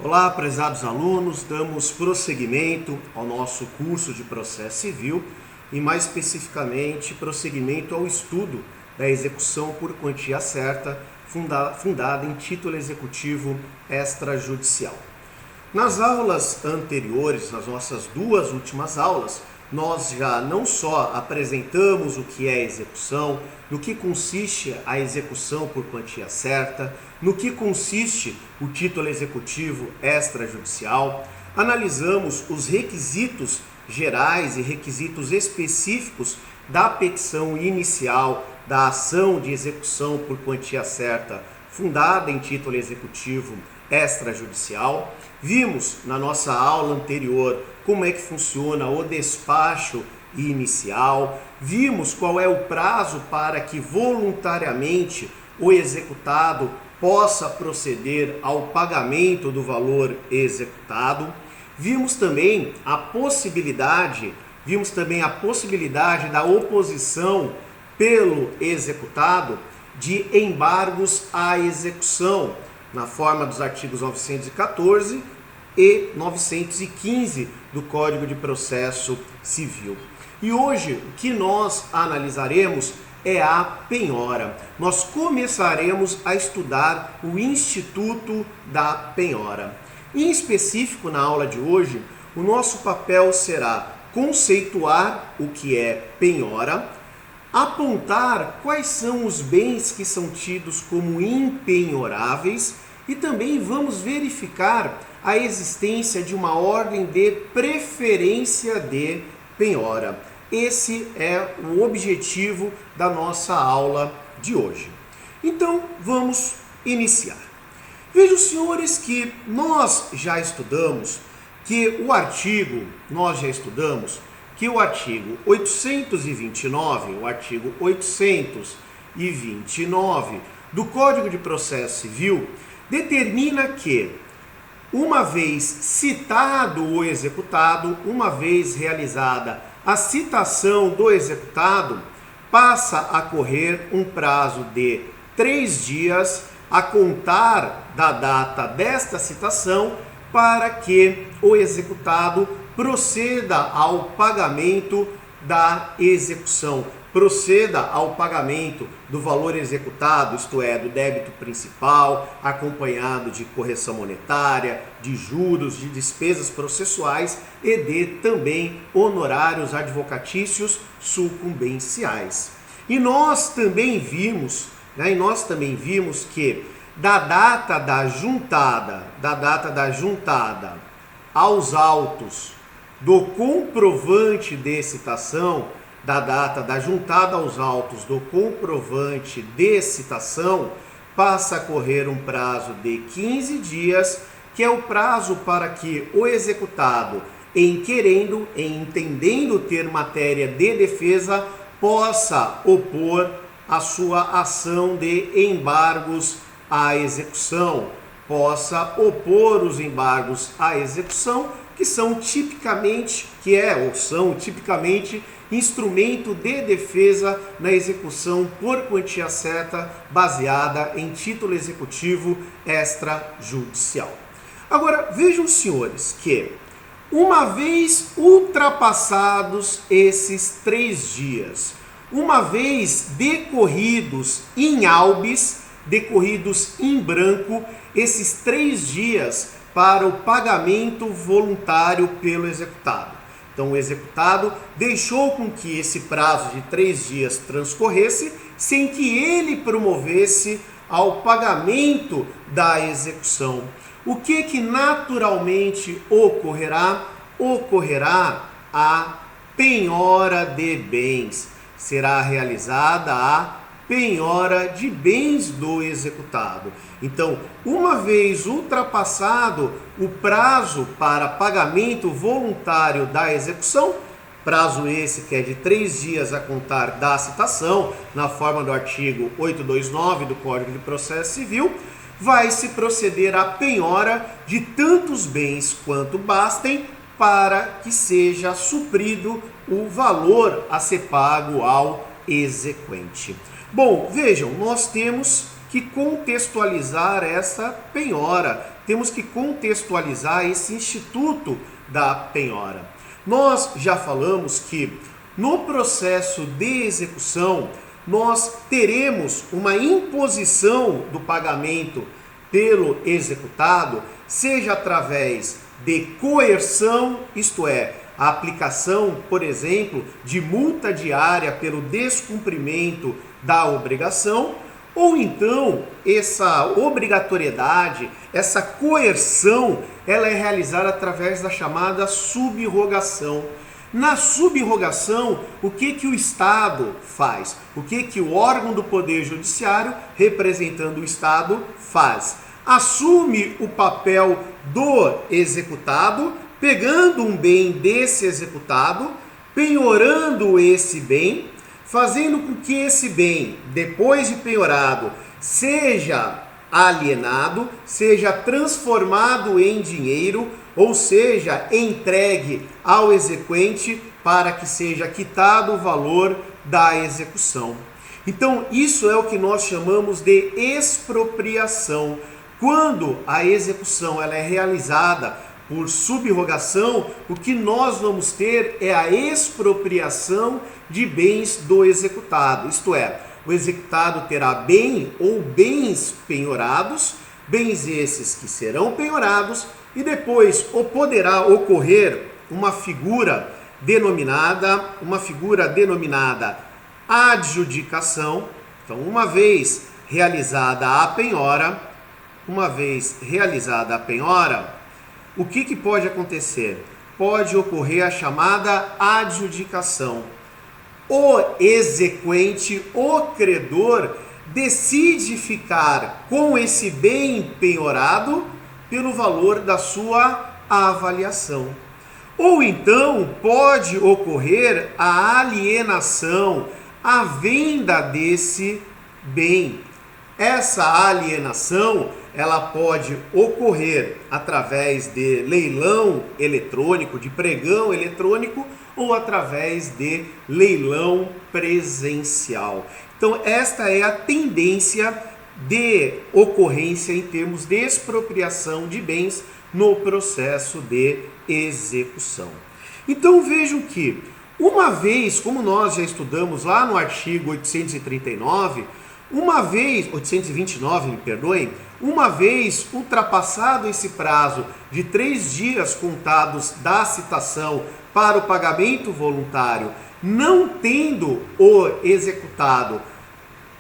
Olá, prezados alunos, damos prosseguimento ao nosso curso de processo civil e, mais especificamente, prosseguimento ao estudo da execução por quantia certa, fundada em título executivo extrajudicial. Nas aulas anteriores, nas nossas duas últimas aulas, nós já não só apresentamos o que é execução, no que consiste a execução por quantia certa, no que consiste o título executivo extrajudicial, analisamos os requisitos gerais e requisitos específicos da petição inicial da ação de execução por quantia certa, fundada em título executivo extrajudicial. Vimos na nossa aula anterior como é que funciona o despacho inicial, vimos qual é o prazo para que voluntariamente o executado possa proceder ao pagamento do valor executado. Vimos também a possibilidade da oposição pelo executado de embargos à execução, na forma dos artigos 914 e 915 do Código de Processo Civil. E hoje o que nós analisaremos é a penhora. Nós começaremos a estudar o Instituto da Penhora. Em específico, na aula de hoje, o nosso papel será conceituar o que é penhora, apontar quais são os bens que são tidos como impenhoráveis e também vamos verificar a existência de uma ordem de preferência de penhora. Esse é o objetivo da nossa aula de hoje. Então, vamos iniciar. Vejam, senhores, que nós já estudamos que o artigo 829 do Código de Processo Civil determina que, uma vez citado o executado, uma vez realizada a citação do executado, passa a correr um prazo de 3 dias a contar da data desta citação para que o executado proceda ao pagamento da execução, proceda ao pagamento do valor executado, isto é, do débito principal, acompanhado de correção monetária, de juros, de despesas processuais e de também honorários advocatícios sucumbenciais. E nós também vimos que da data da juntada aos autos do comprovante de citação, da data da juntada aos autos do comprovante de citação, passa a correr um prazo de 15 dias, que é o prazo para que o executado, em entendendo ter matéria de defesa, possa opor a sua ação de embargos à execução, possa opor os embargos à execução, que são tipicamente instrumento de defesa na execução por quantia certa baseada em título executivo extrajudicial. Agora, vejam, senhores, que uma vez ultrapassados esses 3 dias, uma vez decorridos em albis, decorridos em branco, esses 3 dias para o pagamento voluntário pelo executado. Então, o executado deixou com que esse prazo de 3 dias transcorresse sem que ele promovesse ao pagamento da execução. O que naturalmente ocorrerá? Ocorrerá a penhora de bens. Será realizada a penhora de bens do executado. Então, uma vez ultrapassado o prazo para pagamento voluntário da execução, prazo esse que é de 3 dias a contar da citação, na forma do artigo 829 do Código de Processo Civil, vai-se proceder à penhora de tantos bens quanto bastem para que seja suprido o valor a ser pago ao exequente. Bom, vejam, nós temos que contextualizar essa penhora, temos que contextualizar esse instituto da penhora. Nós já falamos que no processo de execução nós teremos uma imposição do pagamento pelo executado, seja através de coerção, isto é, a aplicação, por exemplo, de multa diária pelo descumprimento da obrigação, ou então essa obrigatoriedade, essa coerção, ela é realizada através da chamada subrogação. Na subrogação, o que o Estado faz? O que o órgão do Poder Judiciário, representando o Estado, faz? Assume o papel do executado, pegando um bem desse executado, penhorando esse bem, fazendo com que esse bem, depois de penhorado, seja alienado, seja transformado em dinheiro, ou seja, entregue ao exequente para que seja quitado o valor da execução. Então, isso é o que nós chamamos de expropriação. Quando a execução ela é realizada por subrogação, o que nós vamos ter é a expropriação de bens do executado. Isto é, o executado terá bem ou bens penhorados, bens esses que serão penhorados, e depois poderá ocorrer uma figura denominada adjudicação. Então, uma vez realizada a penhora, o que pode acontecer? Pode ocorrer a chamada adjudicação. O exequente, o credor, decide ficar com esse bem penhorado pelo valor da sua avaliação. Ou então pode ocorrer a alienação, a venda desse bem. Essa alienação ela pode ocorrer através de leilão eletrônico, de pregão eletrônico, ou através de leilão presencial. Então, esta é a tendência de ocorrência em termos de expropriação de bens no processo de execução. Então, vejam que, uma vez, como nós já estudamos lá no artigo 829, 829, me perdoem, uma vez ultrapassado esse prazo de 3 dias contados da citação para o pagamento voluntário, não tendo o executado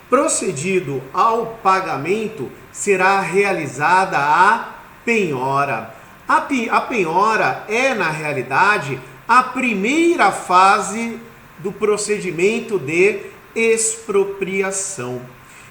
procedido ao pagamento, será realizada a penhora. A penhora é, na realidade, a primeira fase do procedimento de expropriação.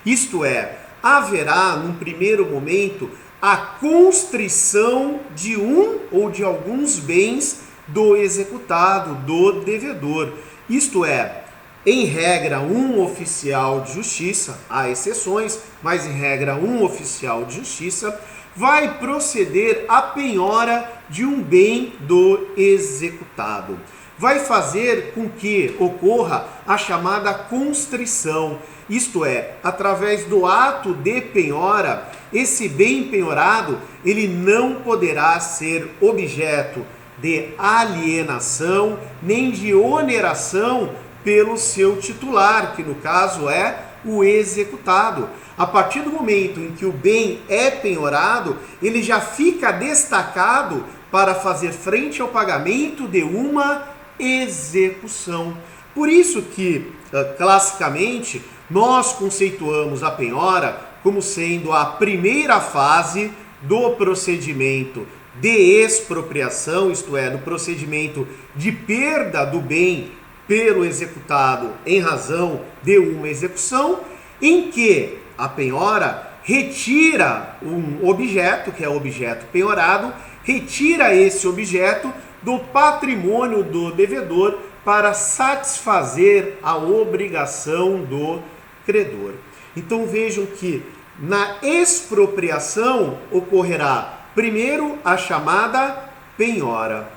Isto é, haverá, num primeiro momento, a constrição de um ou de alguns bens do executado, do devedor. Isto é, em regra, um oficial de justiça, há exceções, mas em regra, um oficial de justiça vai proceder à penhora de um bem do executado. Vai fazer com que ocorra a chamada constrição. Isto é, através do ato de penhora, esse bem penhorado, ele não poderá ser objeto de alienação, nem de oneração pelo seu titular, que no caso é o executado. A partir do momento em que o bem é penhorado, ele já fica destacado para fazer frente ao pagamento de uma execução. Por isso que, classicamente, nós conceituamos a penhora como sendo a primeira fase do procedimento de expropriação, isto é, do procedimento de perda do bem pelo executado em razão de uma execução, em que a penhora retira um objeto, que é o objeto penhorado, retira esse objeto do patrimônio do devedor para satisfazer a obrigação do credor. Então vejam que na expropriação ocorrerá primeiro a chamada penhora.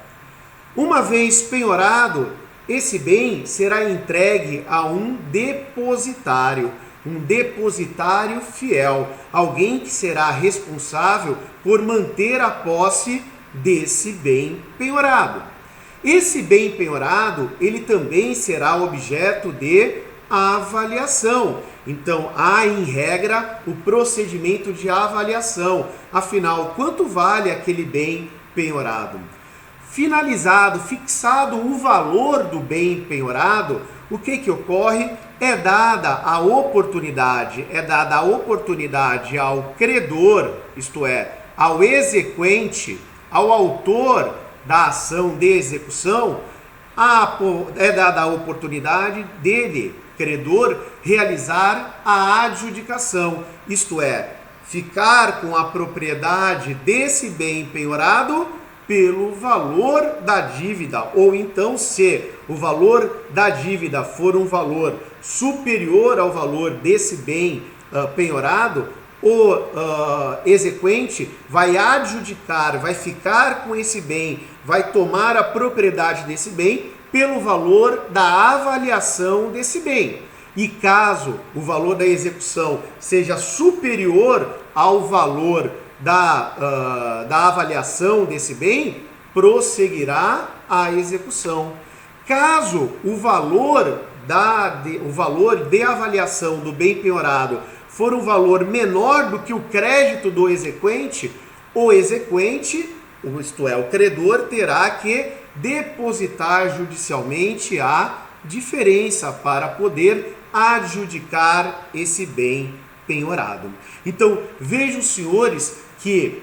Uma vez penhorado, esse bem será entregue a um depositário. um depositário fiel, alguém que será responsável por manter a posse desse bem penhorado. Esse bem penhorado, ele também será objeto de avaliação. Então, há em regra o procedimento de avaliação. Afinal, quanto vale aquele bem penhorado? Finalizado, fixado o valor do bem penhorado, o que ocorre? É dada a oportunidade ao credor, isto é, ao exequente, ao autor da ação de execução, é dada a oportunidade dele, credor, realizar a adjudicação, isto é, ficar com a propriedade desse bem penhorado pelo valor da dívida, ou então, se o valor da dívida for um valor superior ao valor desse bem penhorado, o exequente vai adjudicar, vai ficar com esse bem, vai tomar a propriedade desse bem pelo valor da avaliação desse bem. E caso o valor da execução seja superior ao valor da avaliação desse bem, prosseguirá a execução. Caso o valor de avaliação do bem penhorado for um valor menor do que o crédito do exequente, o exequente, isto é, o credor, terá que depositar judicialmente a diferença para poder adjudicar esse bem penhorado. Então, vejam, senhores, que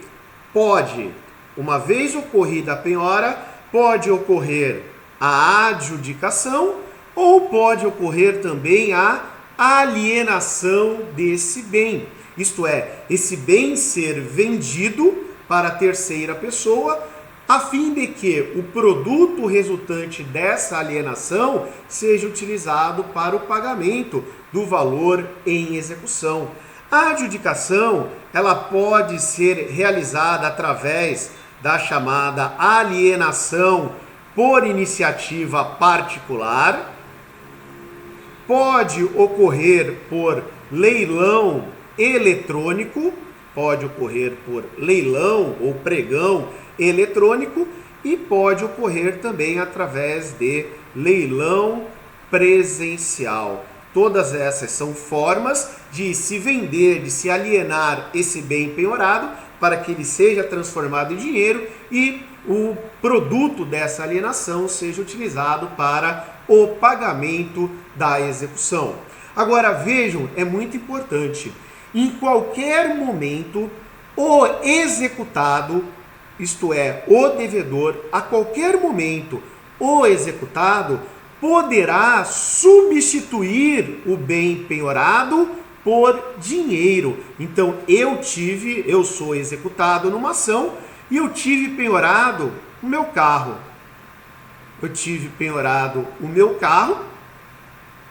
pode, uma vez ocorrida a penhora, pode ocorrer a adjudicação ou pode ocorrer também a alienação desse bem. Isto é, esse bem ser vendido para terceira pessoa, a fim de que o produto resultante dessa alienação seja utilizado para o pagamento do valor em execução. A adjudicação, ela pode ser realizada através da chamada alienação por iniciativa particular, pode ocorrer por leilão eletrônico, pode ocorrer por leilão ou pregão eletrônico e pode ocorrer também através de leilão presencial. Todas essas são formas de se vender, de se alienar esse bem penhorado para que ele seja transformado em dinheiro e o produto dessa alienação seja utilizado para o pagamento da execução. Agora vejam, é muito importante, em qualquer momento o executado, isto é, o devedor, a qualquer momento o executado poderá substituir o bem penhorado por dinheiro. Então eu sou executado numa ação e eu tive penhorado o meu carro.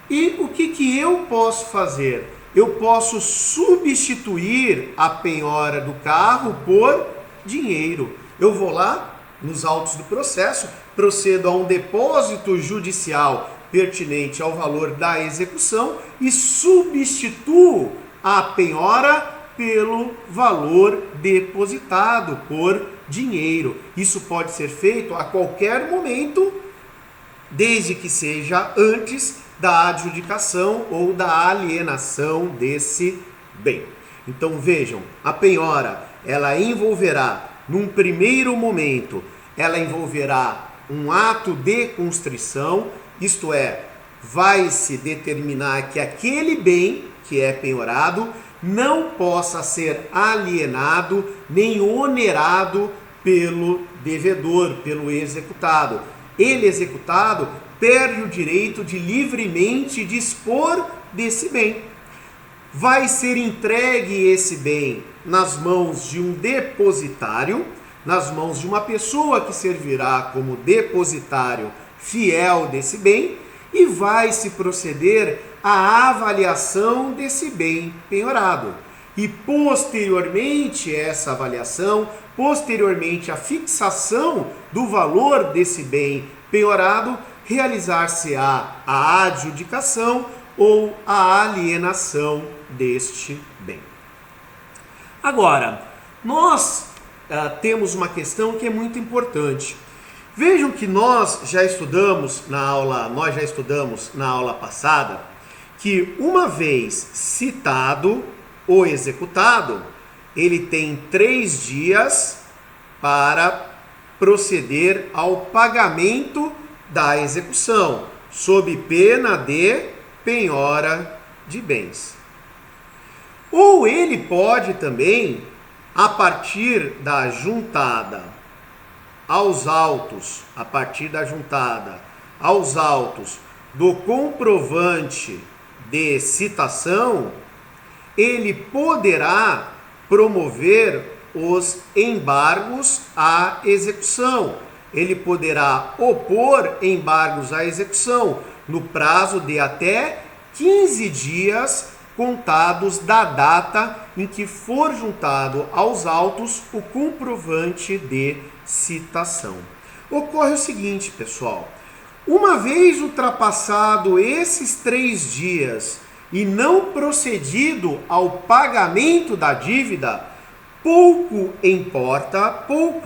E o que eu posso fazer? Eu posso substituir a penhora do carro por dinheiro. Eu vou lá nos autos do processo, procedo a um depósito judicial pertinente ao valor da execução e substituo a penhora pelo valor depositado por dinheiro. Isso pode ser feito a qualquer momento, desde que seja antes da adjudicação ou da alienação desse bem. Então vejam, a penhora, ela envolverá, num primeiro momento, ela envolverá um ato de constrição, isto é, vai-se determinar que aquele bem que é penhorado não possa ser alienado nem onerado pelo devedor, pelo executado. Ele, executado, perde o direito de livremente dispor desse bem. Vai ser entregue esse bem nas mãos de um depositário, nas mãos de uma pessoa que servirá como depositário fiel desse bem, e vai se proceder à avaliação desse bem penhorado. E posteriormente essa avaliação, posteriormente a fixação do valor desse bem penhorado, realizar-se-á a adjudicação ou a alienação deste bem. Agora, nós temos uma questão que é muito importante. Vejam que nós já estudamos na aula passada que uma vez citado ou executado, ele tem 3 dias para proceder ao pagamento da execução, sob pena de penhora de bens. Ou ele pode também, a partir da juntada aos autos do comprovante de citação, ele poderá promover os embargos à execução. Ele poderá opor embargos à execução no prazo de até 15 dias contados da data em que for juntado aos autos o comprovante de citação. Ocorre o seguinte, pessoal: uma vez ultrapassado esses 3 dias e não procedido ao pagamento da dívida, pouco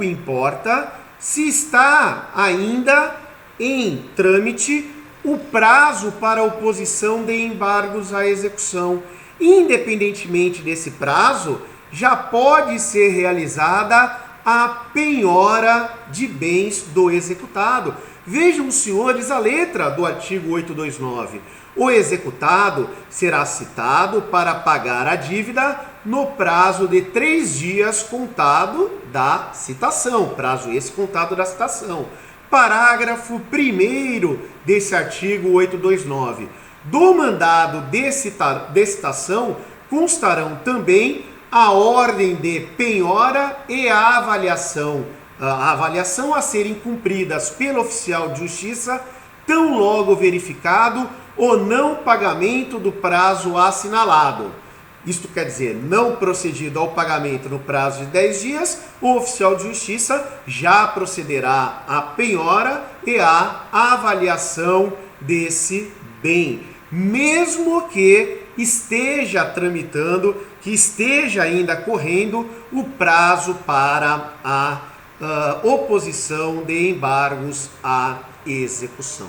importa se está ainda em trâmite o prazo para oposição de embargos à execução. Independentemente desse prazo, já pode ser realizada a penhora de bens do executado. Vejam, senhores, a letra do artigo 829. O executado será citado para pagar a dívida no prazo de 3 dias contado da citação. Prazo esse contado da citação. Parágrafo 1º desse artigo 829. Do mandado de citação constarão também a ordem de penhora e a avaliação a serem cumpridas pelo oficial de justiça, tão logo verificado o não pagamento do prazo assinalado. Isto quer dizer, não procedido ao pagamento no prazo de 10 dias, o oficial de justiça já procederá à penhora e à avaliação desse bem, mesmo que esteja tramitando, que esteja ainda correndo o prazo para a oposição de embargos à execução.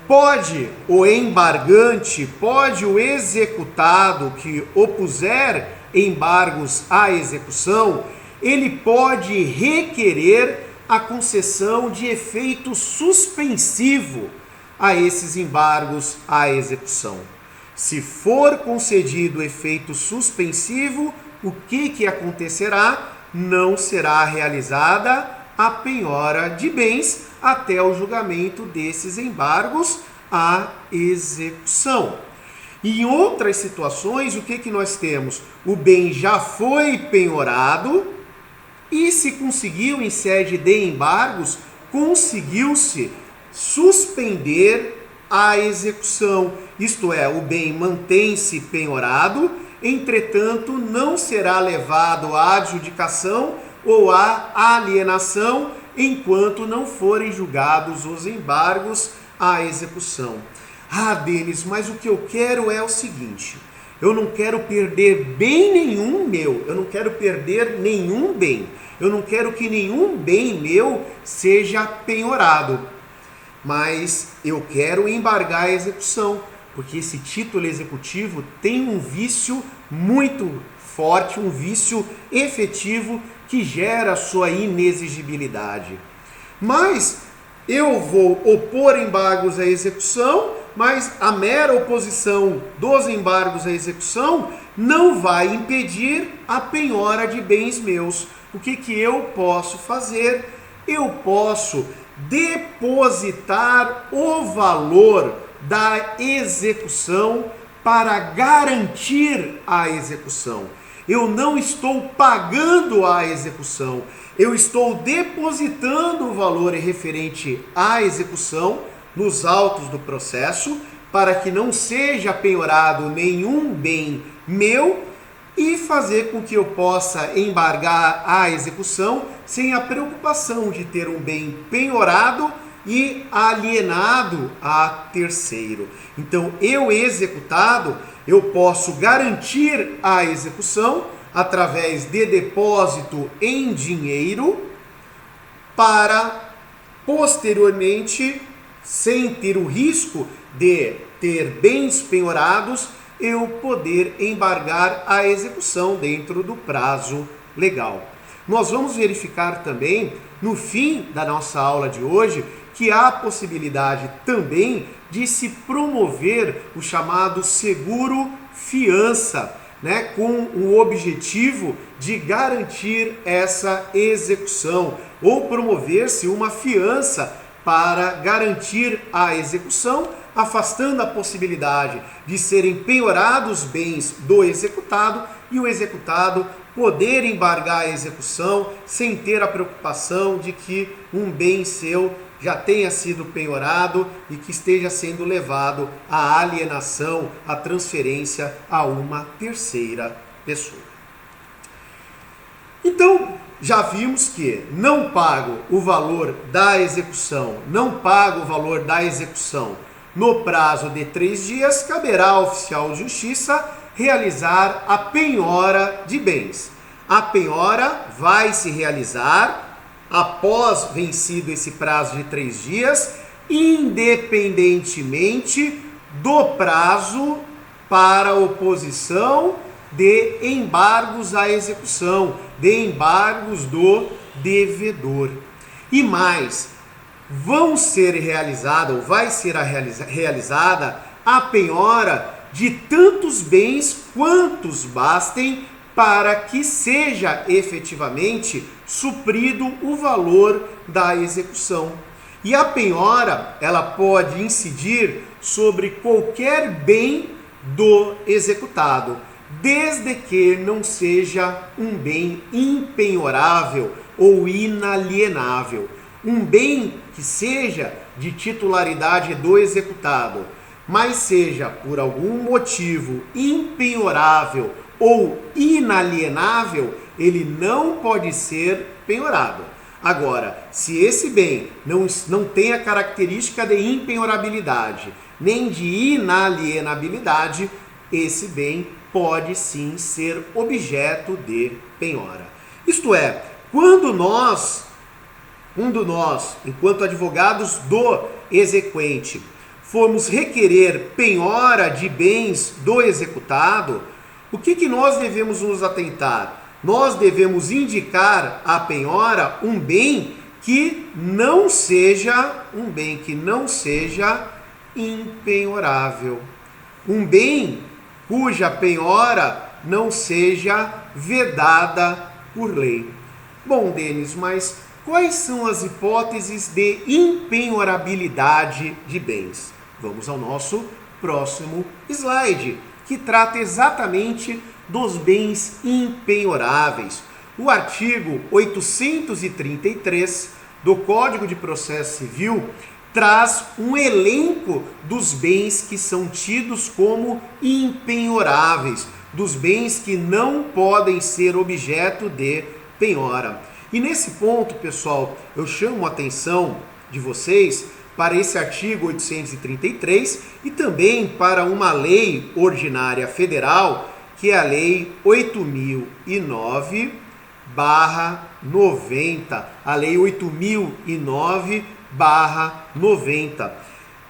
Pode o embargante, pode o executado que opuser embargos à execução, ele pode requerer a concessão de efeito suspensivo a esses embargos à execução. Se for concedido efeito suspensivo, o que acontecerá? Não será realizada a penhora de bens até o julgamento desses embargos à execução. E em outras situações, o que nós temos? O bem já foi penhorado e se conseguiu, em sede de embargos, conseguiu-se suspender a execução. Isto é, o bem mantém-se penhorado, entretanto, não será levado à adjudicação ou à alienação enquanto não forem julgados os embargos à execução. Ah, Denis, mas o que eu quero é o seguinte: eu não quero perder bem nenhum meu, eu não quero perder nenhum bem, eu não quero que nenhum bem meu seja penhorado, mas eu quero embargar a execução, porque esse título executivo tem um vício muito forte, um vício efetivo que gera sua inexigibilidade. Mas eu vou opor embargos à execução, mas a mera oposição dos embargos à execução não vai impedir a penhora de bens meus. O que eu posso fazer? Eu posso depositar o valor da execução para garantir a execução. Eu não estou pagando a execução, eu estou depositando o valor referente à execução nos autos do processo para que não seja penhorado nenhum bem meu e fazer com que eu possa embargar a execução sem a preocupação de ter um bem penhorado e alienado a terceiro. Então, eu executado, eu posso garantir a execução através de depósito em dinheiro para posteriormente, sem ter o risco de ter bens penhorados, eu poder embargar a execução dentro do prazo legal. Nós vamos verificar também, no fim da nossa aula de hoje, que há a possibilidade também de se promover o chamado seguro fiança, né, com o objetivo de garantir essa execução, ou promover-se uma fiança para garantir a execução, afastando a possibilidade de serem penhorados bens do executado e o executado poder embargar a execução sem ter a preocupação de que um bem seu já tenha sido penhorado e que esteja sendo levado à alienação, à transferência a uma terceira pessoa. Então, já vimos que não pago o valor da execução, no prazo de 3 dias, caberá ao oficial de justiça realizar a penhora de bens. A penhora vai se realizar após vencido esse prazo de 3 dias, independentemente do prazo para oposição de embargos à execução, de embargos do devedor. E mais, vai ser realizada a penhora de tantos bens quantos bastem para que seja efetivamente suprido o valor da execução. E a penhora, ela pode incidir sobre qualquer bem do executado, desde que não seja um bem impenhorável ou inalienável. Um bem que seja de titularidade do executado, mas seja por algum motivo impenhorável ou inalienável, ele não pode ser penhorado. Agora, se esse bem não tem a característica de impenhorabilidade, nem de inalienabilidade, esse bem pode sim ser objeto de penhora. Isto é, quando nós, enquanto advogados do exequente, formos requerer penhora de bens do executado, o que nós devemos nos atentar? Nós devemos indicar à penhora um bem que não seja impenhorável. Um bem cuja penhora não seja vedada por lei. Bom, Denis, mas quais são as hipóteses de impenhorabilidade de bens? Vamos ao nosso próximo slide, que trata exatamente dos bens impenhoráveis. O artigo 833 do Código de Processo Civil traz um elenco dos bens que são tidos como impenhoráveis, dos bens que não podem ser objeto de penhora. E nesse ponto, pessoal, eu chamo a atenção de vocês para esse artigo 833 e também para uma lei ordinária federal, que é a Lei 8.009/90. A Lei 8.009/90.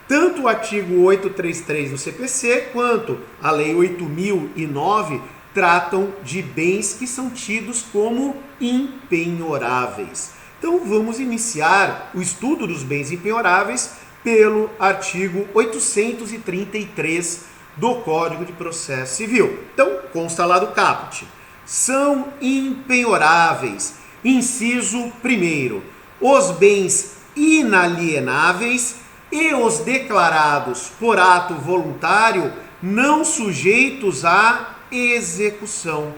Tanto o artigo 833 do CPC quanto a Lei 8.009 tratam de bens que são tidos como impenhoráveis. Então vamos iniciar o estudo dos bens impenhoráveis pelo artigo 833 do Código de Processo Civil. Então, consta lá do caput. São impenhoráveis, inciso 1º, os bens inalienáveis e os declarados por ato voluntário não sujeitos à execução.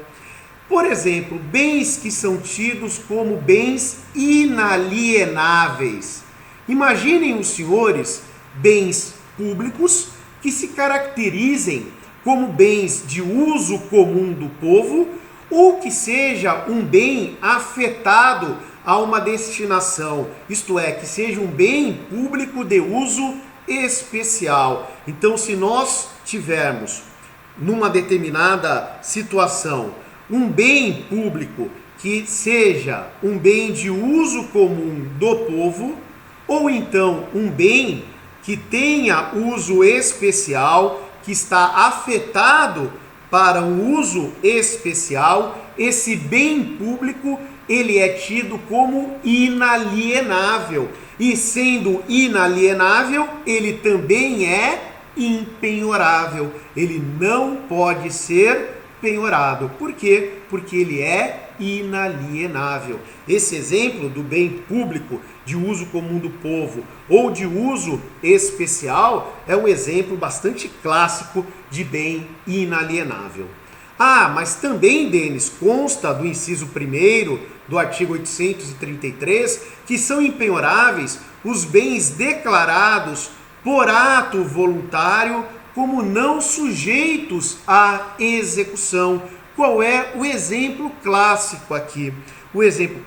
Por exemplo, bens que são tidos como bens inalienáveis. Imaginem os senhores bens públicos que se caracterizem como bens de uso comum do povo ou que seja um bem afetado a uma destinação, isto é, que seja um bem público de uso especial. Então, se nós tivermos numa determinada situação um bem público que seja um bem de uso comum do povo, ou então um bem que tenha uso especial, que está afetado para um uso especial, esse bem público ele é tido como inalienável. E sendo inalienável, ele também é impenhorável. Ele não pode ser penhorado. Por quê? Porque ele é inalienável. Esse exemplo do bem público de uso comum do povo ou de uso especial é um exemplo bastante clássico de bem inalienável. Ah, mas também, Denis, consta do inciso 1º do artigo 833 que são impenhoráveis os bens declarados por ato voluntário como não sujeitos à execução. Qual é o exemplo clássico aqui? O exemplo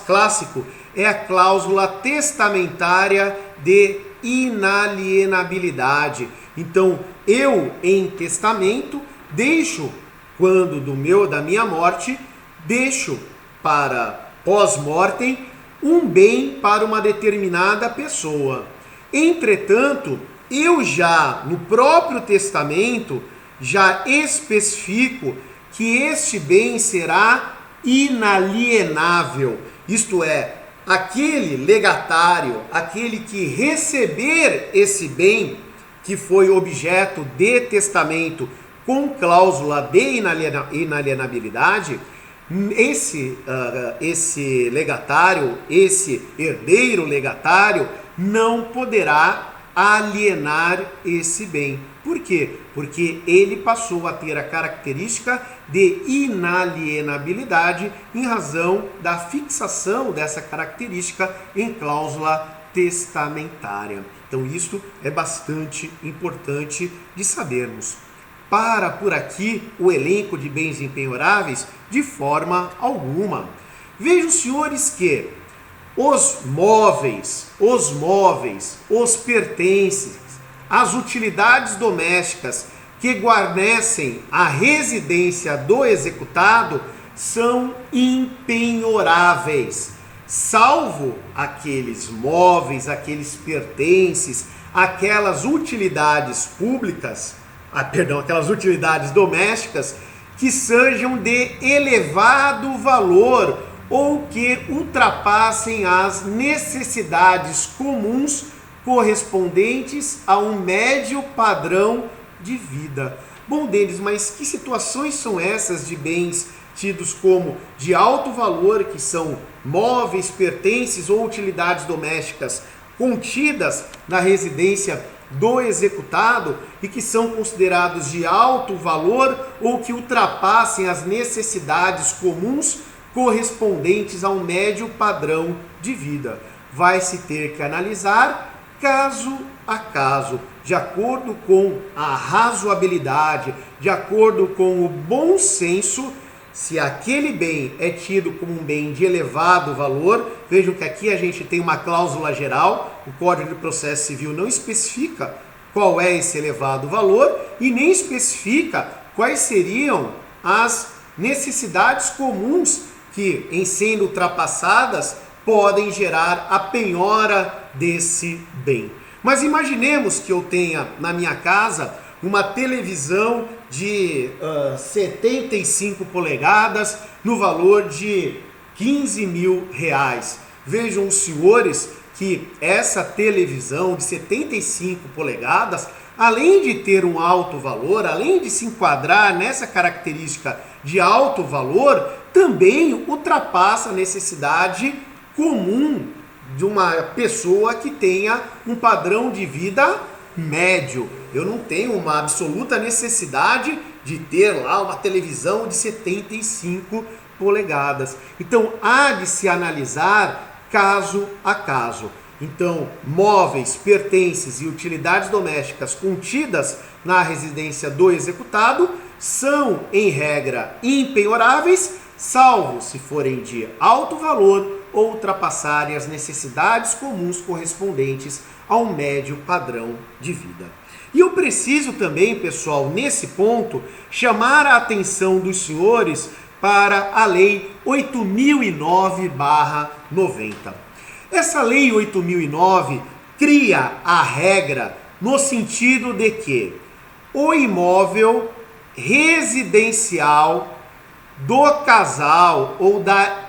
clássico é a cláusula testamentária de inalienabilidade. Então, eu em testamento deixo, quando da minha morte, deixo para pós-mortem um bem para uma determinada pessoa. Entretanto, eu já no próprio testamento já especifico que este bem será inalienável, isto é, aquele legatário, aquele que receber esse bem que foi objeto de testamento com cláusula de inalienabilidade, esse legatário, esse herdeiro legatário não poderá alienar esse bem. Por quê? Porque ele passou a ter a característica de inalienabilidade em razão da fixação dessa característica em cláusula testamentária. Então isso é bastante importante de sabermos. Para por aqui o elenco de bens impenhoráveis de forma alguma. Vejam, senhores, que os móveis, os pertences, as utilidades domésticas que guarnecem a residência do executado são impenhoráveis, salvo aqueles móveis, aqueles pertences, aquelas utilidades públicas, aquelas utilidades domésticas que sejam de elevado valor ou que ultrapassem as necessidades comuns correspondentes a um médio padrão de vida. Bom, Denis, mas que situações são essas de bens tidos como de alto valor, que são móveis, pertences ou utilidades domésticas contidas na residência do executado e que são considerados de alto valor ou que ultrapassem as necessidades comuns correspondentes a um médio padrão de vida? Vai se ter que analisar caso a caso, de acordo com a razoabilidade, de acordo com o bom senso, se aquele bem é tido como um bem de elevado valor. Vejam que aqui a gente tem uma cláusula geral, o Código de Processo Civil não especifica qual é esse elevado valor e nem especifica quais seriam as necessidades comuns que, em sendo ultrapassadas, podem gerar a penhora desse bem. Mas imaginemos que eu tenha na minha casa uma televisão de 75 polegadas no valor de R$15.000. Vejam os senhores que essa televisão de 75 polegadas, além de ter um alto valor, além de se enquadrar nessa característica de alto valor, também ultrapassa a necessidade comum de uma pessoa que tenha um padrão de vida médio. Eu não tenho uma absoluta necessidade de ter lá uma televisão de 75 polegadas. Então, há de se analisar caso a caso. Então, móveis, pertences e utilidades domésticas contidas na residência do executado são, em regra, impenhoráveis, salvo se forem de alto valor ou ultrapassarem as necessidades comuns correspondentes ao médio padrão de vida. E eu preciso também, pessoal, nesse ponto, chamar a atenção dos senhores para a Lei 8.009/90. Essa Lei 8.009 cria a regra no sentido de que o imóvel residencial do casal ou da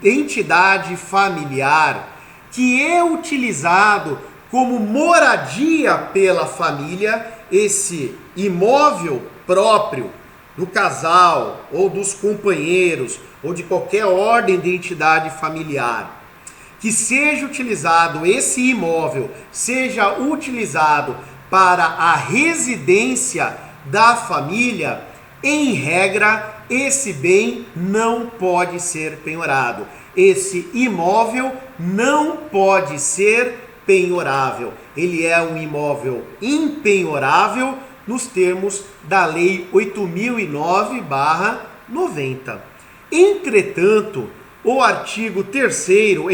entidade familiar que é utilizado como moradia pela família, esse imóvel próprio do casal ou dos companheiros ou de qualquer ordem de entidade familiar, que seja utilizado, esse imóvel seja utilizado para a residência da família, em regra, esse bem não pode ser penhorado. Esse imóvel não pode ser penhorável. Ele é um imóvel impenhorável nos termos da Lei 8.009/90. Entretanto, o artigo 3º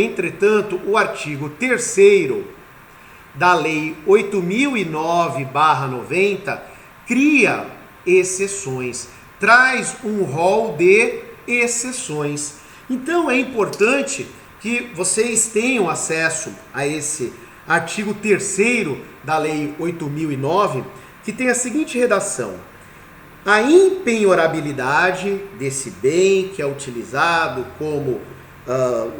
da Lei 8.009/90 cria exceções, traz um rol de exceções. Então é importante que vocês tenham acesso a esse artigo 3º da Lei 8.009, que tem a seguinte redação: a impenhorabilidade desse bem que é utilizado como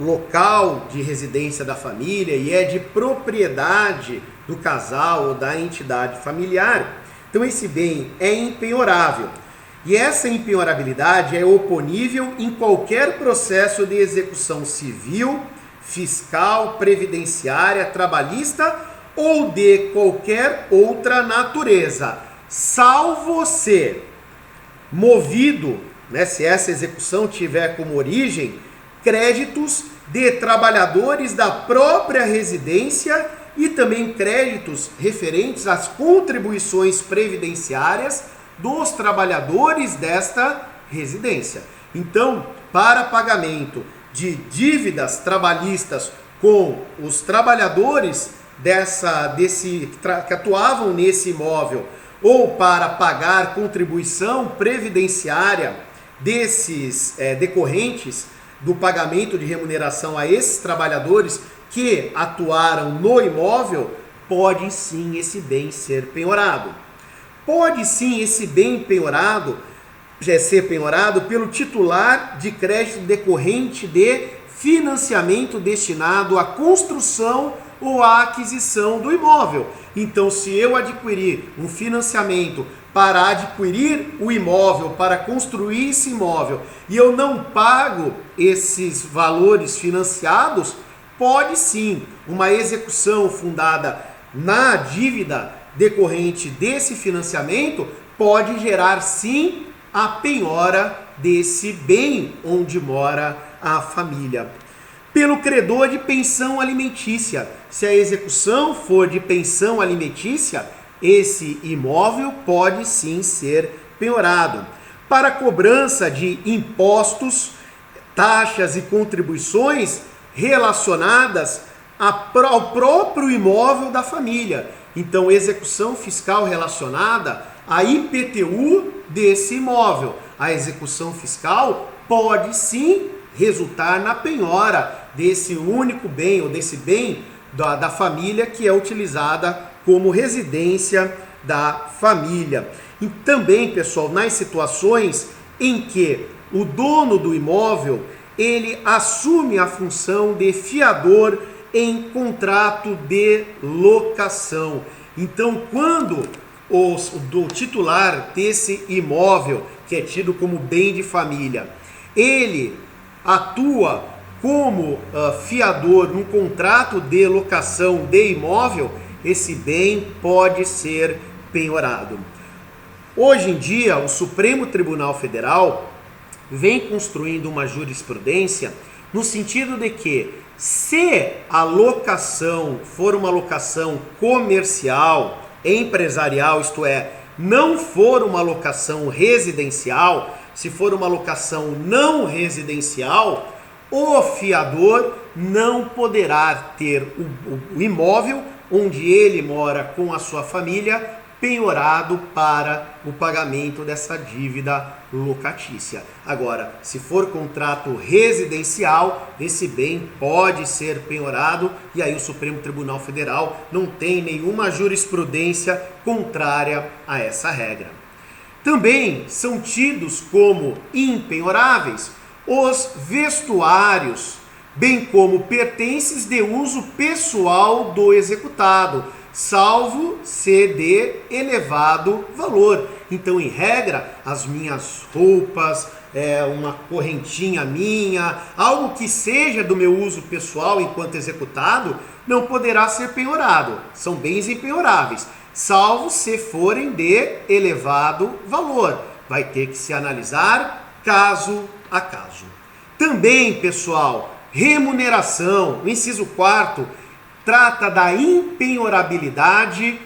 local de residência da família e é de propriedade do casal ou da entidade familiar. Então esse bem é impenhorável. E essa impenhorabilidade é oponível em qualquer processo de execução civil, fiscal, previdenciária, trabalhista ou de qualquer outra natureza, salvo se movido, se essa execução tiver como origem créditos de trabalhadores da própria residência e também créditos referentes às contribuições previdenciárias dos trabalhadores desta residência. Então, para pagamento de dívidas trabalhistas com os trabalhadores que atuavam nesse imóvel, ou para pagar contribuição previdenciária desses decorrentes do pagamento de remuneração a esses trabalhadores que atuaram no imóvel, pode sim esse bem ser penhorado. Pode sim esse bem penhorado ser penhorado pelo titular de crédito decorrente de financiamento destinado à construção ou à aquisição do imóvel. Então, se eu adquirir um financiamento para adquirir o imóvel, para construir esse imóvel, e eu não pago esses valores financiados, pode sim uma execução fundada na dívida decorrente desse financiamento pode gerar sim a penhora desse bem onde mora a família. Pelo credor de pensão alimentícia, se a execução for de pensão alimentícia, esse imóvel pode sim ser penhorado. Para cobrança de impostos, taxas e contribuições relacionadas ao próprio imóvel da família. Então, execução fiscal relacionada à IPTU desse imóvel. A execução fiscal pode sim resultar na penhora desse único bem ou desse bem da família que é utilizada como residência da família. E também, pessoal, nas situações em que o dono do imóvel ele assume a função de fiador em contrato de locação. Então, quando o titular desse imóvel, que é tido como bem de família, ele atua como fiador num contrato de locação de imóvel, esse bem pode ser penhorado. Hoje em dia, o Supremo Tribunal Federal vem construindo uma jurisprudência no sentido de que, se a locação for uma locação comercial, empresarial, isto é, não for uma locação residencial, se for uma locação não residencial, o fiador não poderá ter o imóvel onde ele mora com a sua família penhorado para o pagamento dessa dívida locatícia. Agora, se for contrato residencial, esse bem pode ser penhorado e aí o Supremo Tribunal Federal não tem nenhuma jurisprudência contrária a essa regra. Também são tidos como impenhoráveis os vestuários, bem como pertences de uso pessoal do executado, salvo ser de elevado valor. Então, em regra, as minhas roupas, uma correntinha minha, algo que seja do meu uso pessoal enquanto executado, não poderá ser penhorado. São bens impenhoráveis, salvo se forem de elevado valor. Vai ter que se analisar caso a caso. Também, pessoal, remuneração, o inciso 4, trata da impenhorabilidade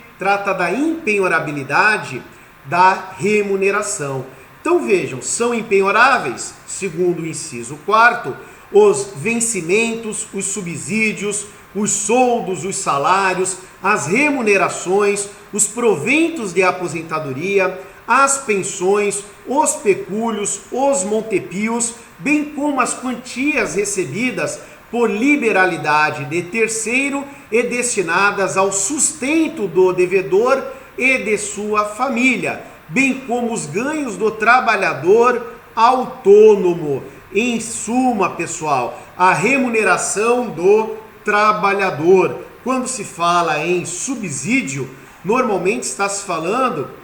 da remuneração. Então vejam, são impenhoráveis, segundo o inciso 4, os vencimentos, os subsídios, os soldos, os salários, as remunerações, os proventos de aposentadoria, as pensões, os pecúlios, os montepios, bem como as quantias recebidas por liberalidade de terceiro e destinadas ao sustento do devedor e de sua família, bem como os ganhos do trabalhador autônomo. Em suma, pessoal, a remuneração do trabalhador. Quando se fala em subsídio, normalmente está se falando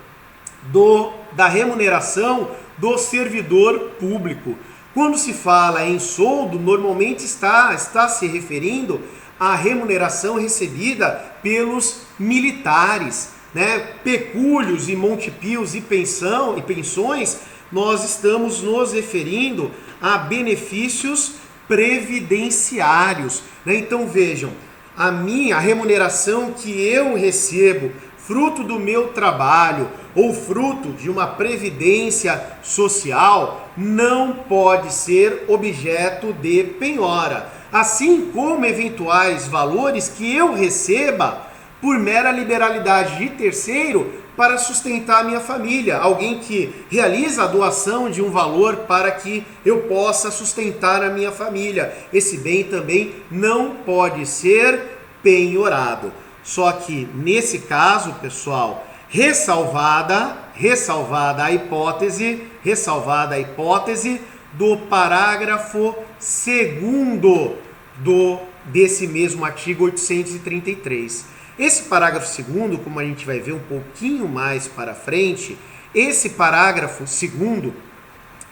da remuneração do servidor público. Quando se fala em soldo, normalmente está se referindo à remuneração recebida pelos militares, né? Pecúlios e montepios e pensões, nós estamos nos referindo a benefícios previdenciários, né? Então vejam, a remuneração que eu recebo fruto do meu trabalho ou fruto de uma previdência social não pode ser objeto de penhora, assim como eventuais valores que eu receba por mera liberalidade de terceiro para sustentar a minha família, alguém que realiza a doação de um valor para que eu possa sustentar a minha família. Esse bem também não pode ser penhorado. Só que nesse caso, pessoal, ressalvada a hipótese do parágrafo 2º desse mesmo artigo 833. Esse parágrafo 2º, como a gente vai ver um pouquinho mais para frente, esse parágrafo 2º,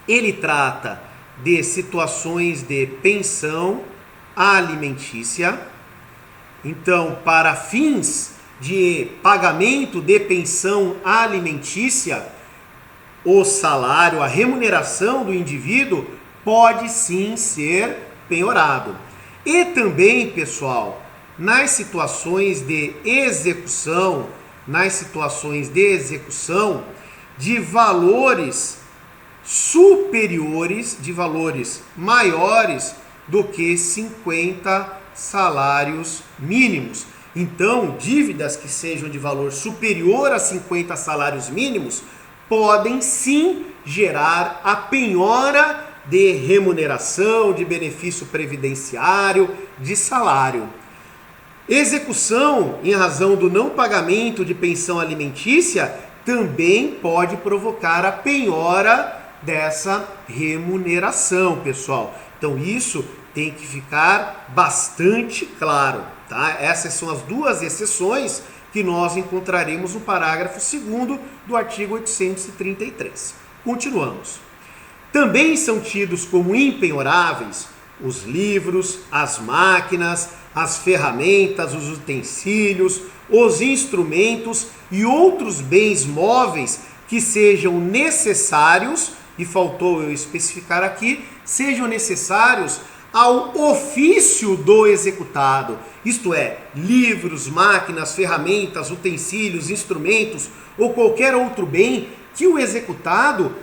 ele trata de situações de pensão alimentícia. Então, para fins de pagamento de pensão alimentícia, o salário, a remuneração do indivíduo pode sim ser penhorado. E também, pessoal, nas situações de execução de valores superiores, de valores maiores do que 50 salários mínimos. Então, dívidas que sejam de valor superior a 50 salários mínimos podem sim gerar a penhora de remuneração, de benefício previdenciário, de salário. Execução em razão do não pagamento de pensão alimentícia também pode provocar a penhora dessa remuneração, pessoal. Então isso tem que ficar bastante claro, tá? Essas são as duas exceções que nós encontraremos no parágrafo 2º do artigo 833. Continuamos. Também são tidos como impenhoráveis os livros, as máquinas, as ferramentas, os utensílios, os instrumentos e outros bens móveis que sejam necessários, e faltou eu especificar aqui, sejam necessários ao ofício do executado, isto é, livros, máquinas, ferramentas, utensílios, instrumentos ou qualquer outro bem que o executado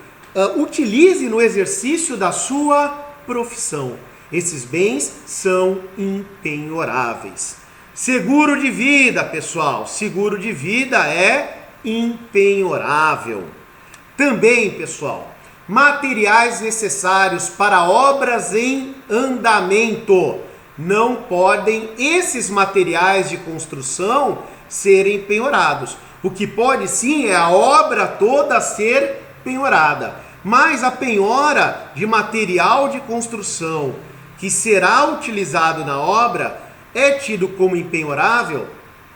utilize no exercício da sua profissão. Esses bens são impenhoráveis. Seguro de vida, pessoal. Seguro de vida é impenhorável. Também, pessoal, materiais necessários para obras em andamento. Não podem esses materiais de construção serem penhorados. O que pode sim é a obra toda ser penhorada. Mas a penhora de material de construção que será utilizado na obra é tido como impenhorável.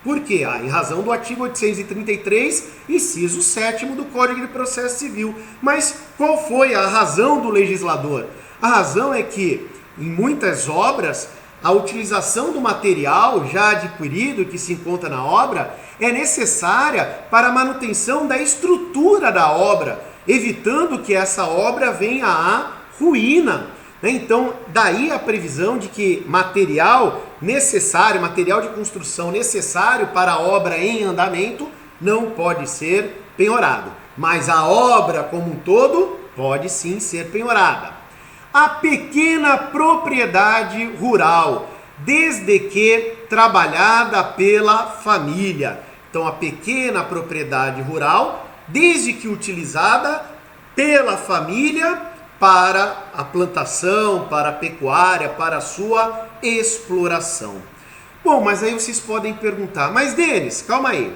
Por quê? Em razão do artigo 833, inciso 7º do Código de Processo Civil. Mas qual foi a razão do legislador? A razão é que, em muitas obras, a utilização do material já adquirido que se encontra na obra é necessária para a manutenção da estrutura da obra, evitando que essa obra venha à ruína. Então, daí a previsão de que material necessário, material de construção necessário para a obra em andamento não pode ser penhorado, mas a obra como um todo pode sim ser penhorada. A pequena propriedade rural, desde que trabalhada pela família. Então, a pequena propriedade rural, desde que utilizada pela família para a plantação, para a pecuária, para a sua exploração. Bom, mas aí vocês podem perguntar, mas Denis, calma aí,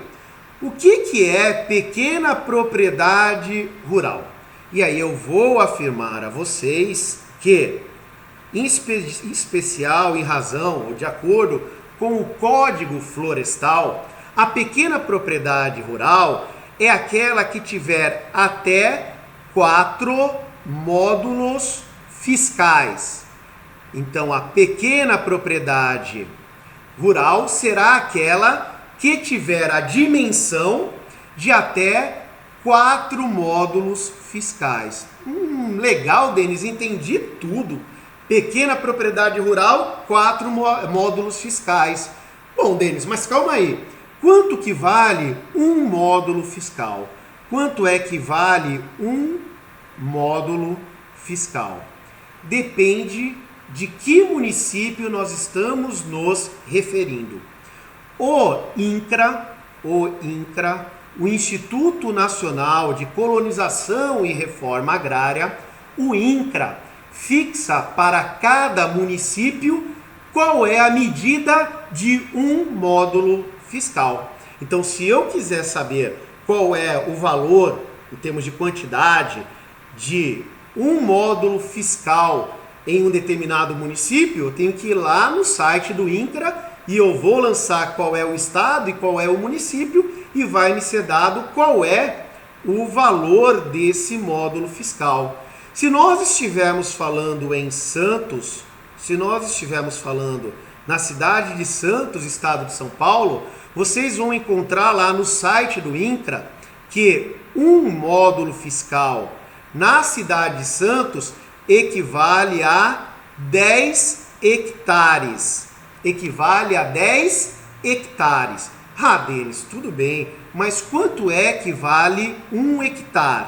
o que é pequena propriedade rural? E aí eu vou afirmar a vocês que, em especial em razão ou de acordo com o Código Florestal, a pequena propriedade rural é aquela que tiver até 4 módulos fiscais. Então, a pequena propriedade rural será aquela que tiver a dimensão de até 4 módulos fiscais. Legal, Denis, entendi tudo. Pequena propriedade rural, 4 módulos fiscais. Bom, Denis, mas calma aí. Quanto que vale um módulo fiscal? Quanto é que vale um módulo fiscal? Depende de que município nós estamos nos referindo. O INCRA, o Instituto Nacional de Colonização e Reforma Agrária, o INCRA, fixa para cada município qual é a medida de um módulo fiscal. Então, se eu quiser saber qual é o valor, em termos de quantidade, de um módulo fiscal em um determinado município, eu tenho que ir lá no site do INCRA e eu vou lançar qual é o estado e qual é o município e vai me ser dado qual é o valor desse módulo fiscal. Se nós estivermos falando em Santos, se nós estivermos falando na cidade de Santos, estado de São Paulo, vocês vão encontrar lá no site do INCRA que um módulo fiscal na cidade de Santos equivale a 10 hectares. Equivale a 10 hectares. Ah, Denis, tudo bem, mas quanto é que vale um hectare?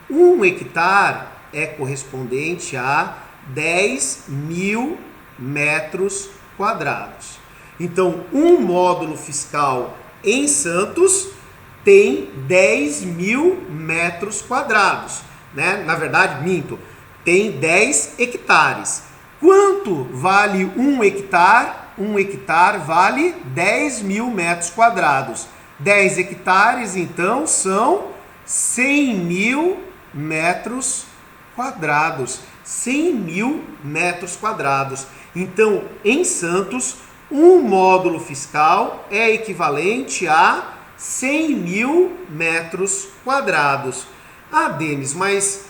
Um hectare é correspondente a 10.000 metros quadrados. Então, um módulo fiscal em Santos tem 10.000 metros quadrados. Né? Na verdade, minto, tem 10 hectares. Quanto vale um hectare? Um hectare vale 10.000 metros quadrados. 10 hectares, então, são 100.000 metros quadrados. 100.000 metros quadrados. Então, em Santos, um módulo fiscal é equivalente a 100.000 metros quadrados. Ah, Denis, mas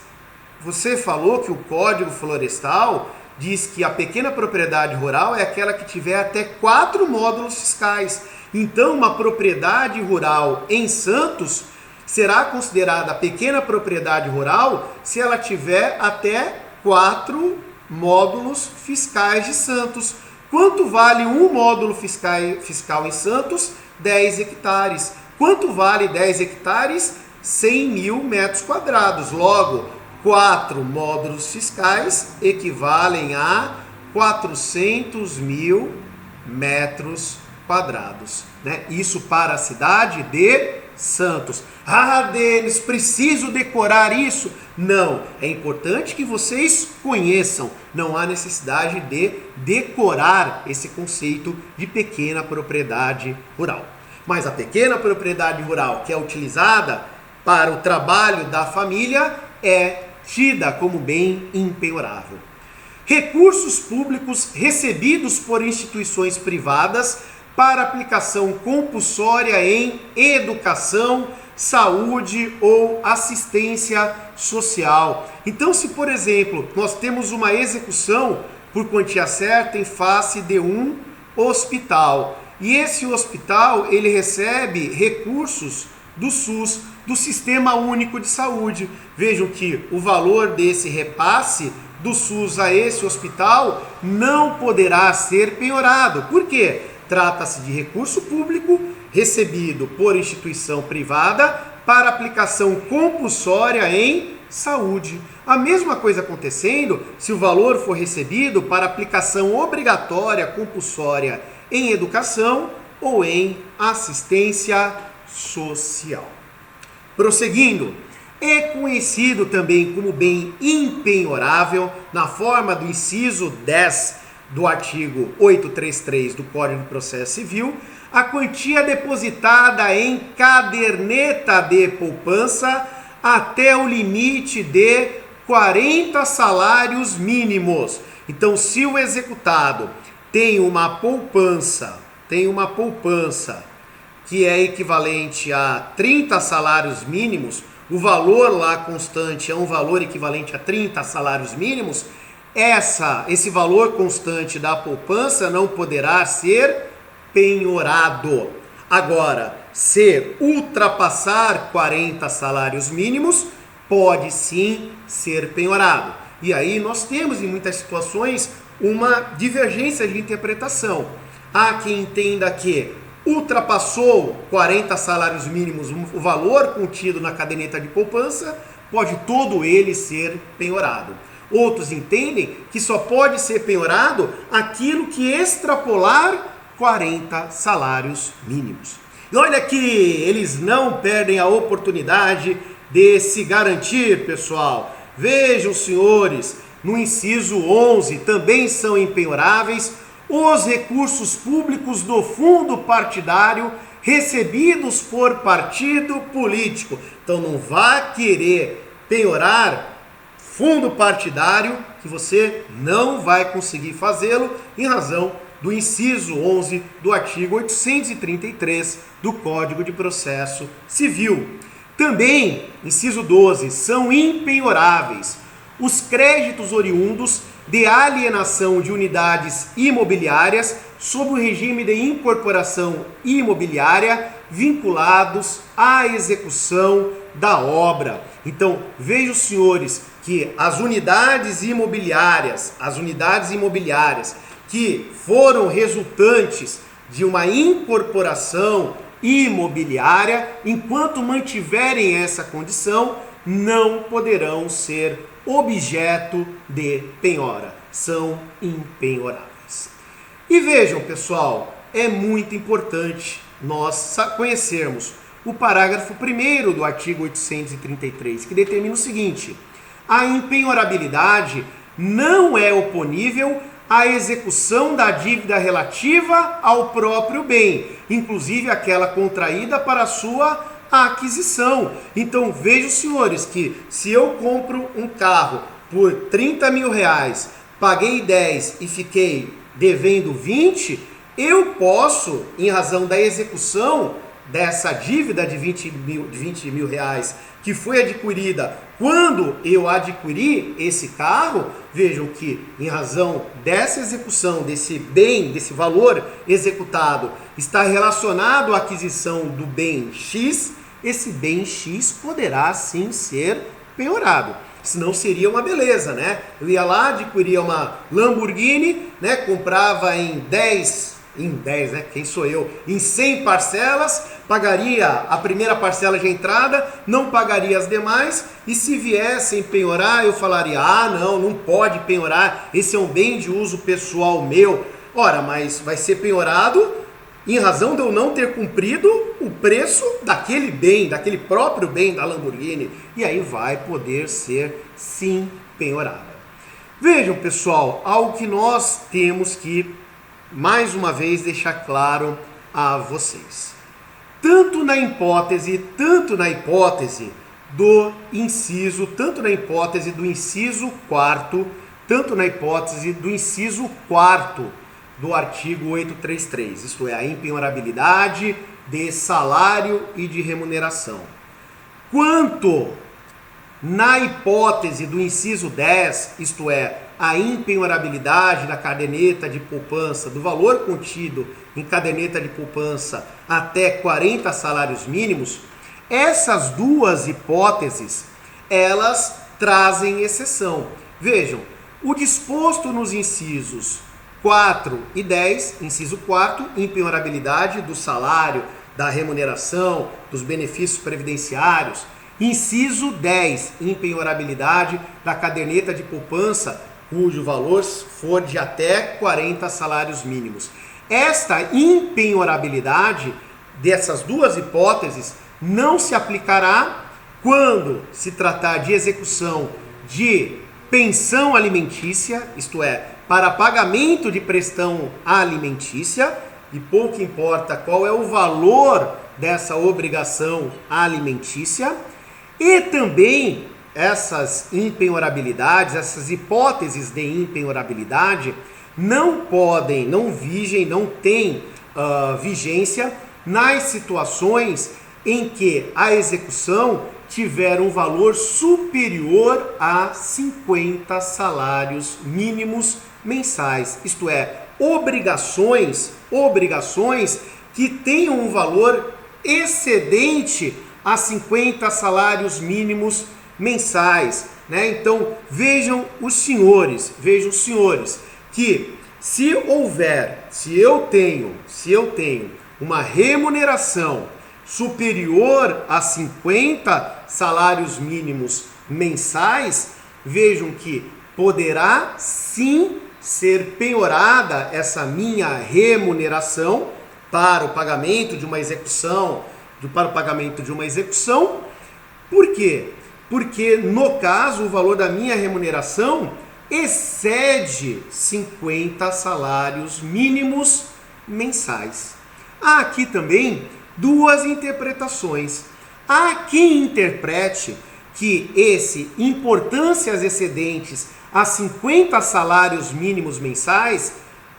você falou que o Código Florestal diz que a pequena propriedade rural é aquela que tiver até 4 módulos fiscais. Então, uma propriedade rural em Santos será considerada pequena propriedade rural se ela tiver até 4 módulos fiscais de Santos. Quanto vale um módulo fiscal em Santos? 10 hectares. Quanto vale 10 hectares? 100.000 metros quadrados. Logo, 4 módulos fiscais equivalem a 400 mil metros quadrados, né? Isso para a cidade de Santos. Ah, Denis, preciso decorar isso? Não, é importante que vocês conheçam. Não há necessidade de decorar esse conceito de pequena propriedade rural. Mas a pequena propriedade rural que é utilizada para o trabalho da família é tida como bem impenhorável. Recursos públicos recebidos por instituições privadas para aplicação compulsória em educação, saúde ou assistência social. Então, se por exemplo, nós temos uma execução por quantia certa em face de um hospital, e esse hospital ele recebe recursos do SUS, do Sistema Único de Saúde. Vejam que o valor desse repasse do SUS a esse hospital não poderá ser penhorado. Por quê? Trata-se de recurso público recebido por instituição privada para aplicação compulsória em saúde. A mesma coisa acontecendo se o valor for recebido para aplicação obrigatória compulsória em educação ou em assistência social. Prosseguindo, é conhecido também como bem impenhorável na forma do inciso 10 do artigo 833 do Código de Processo Civil, a quantia depositada em caderneta de poupança até o limite de 40 salários mínimos. Então, se o executado tem uma poupança que é equivalente a 30 salários mínimos, o valor lá constante é um valor equivalente a 30 salários mínimos, esse valor constante da poupança não poderá ser penhorado. Agora, se ultrapassar 40 salários mínimos, pode sim ser penhorado. E aí nós temos em muitas situações uma divergência de interpretação. Há quem entenda que ultrapassou 40 salários mínimos o valor contido na caderneta de poupança, pode todo ele ser penhorado. Outros entendem que só pode ser penhorado aquilo que extrapolar 40 salários mínimos. E olha que eles não perdem a oportunidade de se garantir, pessoal. Vejam, senhores, no inciso 11 também são impenhoráveis os recursos públicos do fundo partidário recebidos por partido político. Então não vá querer penhorar fundo partidário, que você não vai conseguir fazê-lo em razão do inciso 11 do artigo 833 do Código de Processo Civil. Também, inciso 12, são impenhoráveis os créditos oriundos de alienação de unidades imobiliárias sob o regime de incorporação imobiliária vinculados à execução da obra. Então, vejam, senhores, que as unidades imobiliárias que foram resultantes de uma incorporação imobiliária, enquanto mantiverem essa condição, não poderão ser objeto de penhora, são impenhoráveis. E vejam, pessoal, é muito importante nós conhecermos o parágrafo 1º do artigo 833, que determina o seguinte: a impenhorabilidade não é oponível à execução da dívida relativa ao próprio bem, inclusive aquela contraída para a sua aquisição. Então vejam, senhores, que se eu compro um carro por 30 mil reais, paguei 10 e fiquei devendo 20, eu posso, em razão da execução dessa dívida de 20 mil reais que foi adquirida quando eu adquiri esse carro, vejam que em razão dessa execução, desse bem, desse valor executado, está relacionado à aquisição do bem X, esse bem X poderá sim ser penhorado. Senão seria uma beleza, né? Eu ia lá, adquiria uma Lamborghini, né? Comprava em 10 em 10, né? Quem sou eu? Em 100 parcelas, pagaria a primeira parcela de entrada, não pagaria as demais, e se viessem penhorar, eu falaria, não pode penhorar, esse é um bem de uso pessoal meu. Ora, mas vai ser penhorado em razão de eu não ter cumprido o preço daquele bem, daquele próprio bem da Lamborghini, e aí vai poder ser sim penhorada. Vejam, pessoal, algo que nós temos que mais uma vez deixar claro a vocês. Tanto na hipótese do inciso, tanto na hipótese do inciso 4º, tanto na hipótese do inciso 4º do artigo 833, isto é, a impenhorabilidade de salário e de remuneração, quanto na hipótese do inciso 10, isto é, a impenhorabilidade da caderneta de poupança, do valor contido em caderneta de poupança até 40 salários mínimos, essas duas hipóteses, elas trazem exceção. Vejam, o disposto nos incisos 4 e 10, inciso 4, impenhorabilidade do salário, da remuneração, dos benefícios previdenciários. Inciso 10, impenhorabilidade da caderneta de poupança, cujo valor for de até 40 salários mínimos. Esta impenhorabilidade dessas duas hipóteses não se aplicará quando se tratar de execução de pensão alimentícia, isto é, para pagamento de prestação alimentícia, e pouco importa qual é o valor dessa obrigação alimentícia, e também essas impenhorabilidades, essas hipóteses de impenhorabilidade não podem, não vigem, não têm vigência nas situações em que a execução tiver um valor superior a 50 salários mínimos mensais, isto é, obrigações que tenham um valor excedente a 50 salários mínimos mensais, né? Então vejam os senhores que se eu tenho uma remuneração superior a 50 salários mínimos mensais, vejam que poderá sim ser penhorada essa minha remuneração para o pagamento de uma execução, Por quê? Porque no caso o valor da minha remuneração excede 50 salários mínimos mensais. Há aqui também duas interpretações. Há quem interprete que importâncias excedentes a 50 salários mínimos mensais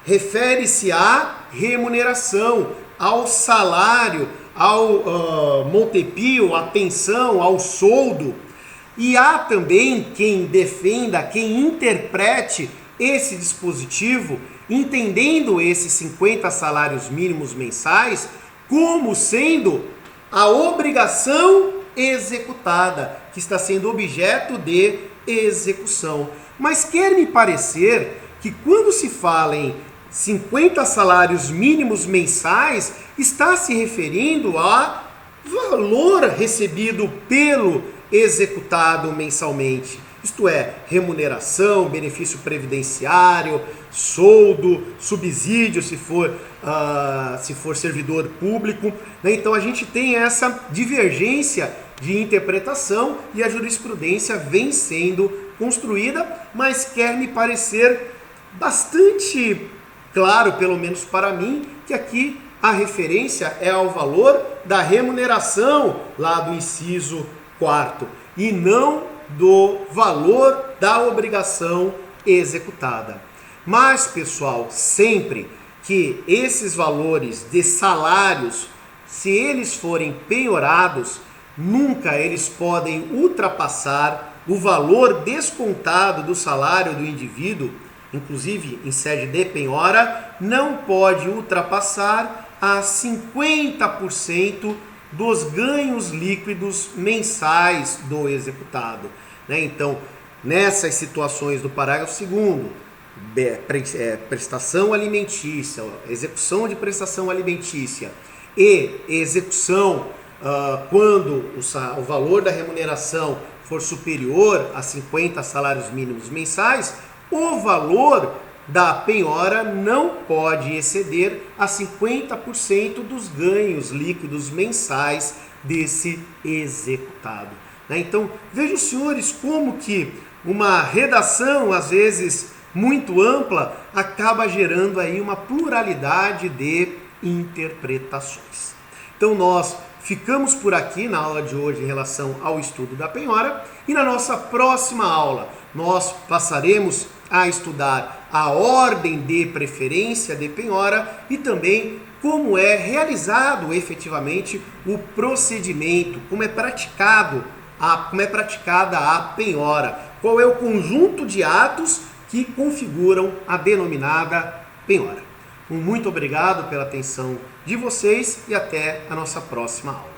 refere-se à remuneração, ao salário, ao montepio, à pensão, ao soldo. E há também quem defenda, quem interprete esse dispositivo, entendendo esses 50 salários mínimos mensais como sendo a obrigação executada, que está sendo objeto de execução. Mas quer me parecer que quando se fala em 50 salários mínimos mensais, está se referindo a valor recebido pelo executado mensalmente. Isto é, remuneração, benefício previdenciário, soldo, subsídio se for servidor público, né? Então a gente tem essa divergência de interpretação e a jurisprudência vem sendo construída, mas quer me parecer bastante claro, pelo menos para mim, que aqui a referência é ao valor da remuneração lá do inciso 4º e não do valor da obrigação executada. Mas, pessoal, sempre que esses valores de salários, se eles forem penhorados, nunca eles podem ultrapassar o valor descontado do salário do indivíduo, inclusive em sede de penhora, não pode ultrapassar a 50% dos ganhos líquidos mensais do executado, né? Então, nessas situações do parágrafo 2º, prestação alimentícia, execução de prestação alimentícia e execução quando o valor da remuneração for superior a 50 salários mínimos mensais, o valor da penhora não pode exceder a 50% dos ganhos líquidos mensais desse executado. Então, vejam, senhores, como que uma redação, às vezes muito ampla, acaba gerando aí uma pluralidade de interpretações. Então, nós ficamos por aqui na aula de hoje em relação ao estudo da penhora, e na nossa próxima aula nós passaremos a estudar a ordem de preferência de penhora e também como é realizado efetivamente o procedimento, como é praticada a penhora, qual é o conjunto de atos que configuram a denominada penhora. Muito obrigado pela atenção de vocês e até a nossa próxima aula.